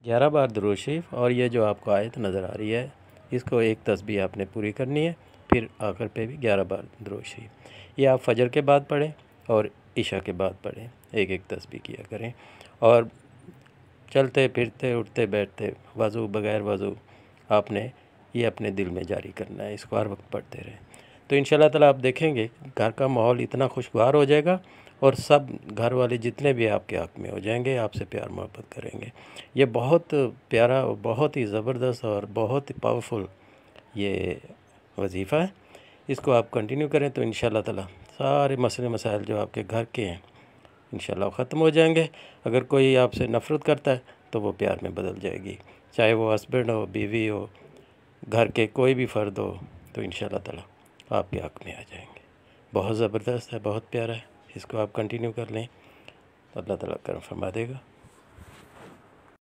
11 बार दुरूद शरीफ और ये जो आपको आयत नज़र आ रही है इसको एक तस्बीह आपने पूरी करनी है। फिर आखिर पे भी 11 बार दुरूद शरीफ। ये आप फजर के बाद पढ़ें और इशा के बाद पढ़ें, एक एक तस्बीह किया करें। और चलते फिरते उठते बैठते वज़ू बग़ैर वज़ू आपने ये अपने दिल में जारी करना है, इसको हर वक्त पढ़ते रहें। तो इंशाअल्लाह ताला आप देखेंगे घर का माहौल इतना खुशगवार हो जाएगा और सब घर वाले जितने भी आपके हक़ में हो जाएंगे, आपसे प्यार मोहब्बत करेंगे। ये बहुत प्यारा और बहुत ही ज़बरदस्त और बहुत ही पावरफुल ये वजीफ़ा है। इसको आप कंटिन्यू करें तो इंशाअल्लाह ताला सारे मसले मसाइल जो आपके घर के हैं इंशाअल्लाह ख़त्म हो जाएंगे। अगर कोई आपसे नफ़रत करता है तो वो प्यार में बदल जाएगी, चाहे वो हस्बैंड हो, बीवी हो, घर के कोई भी फ़र्द हो, तो इंशाअल्लाह ताला आपके हक़ में आ जाएंगे। बहुत ज़बरदस्त है, बहुत प्यारा है। इसको आप कंटिन्यू कर लें, अल्लाह ताला करम फरमा देगा।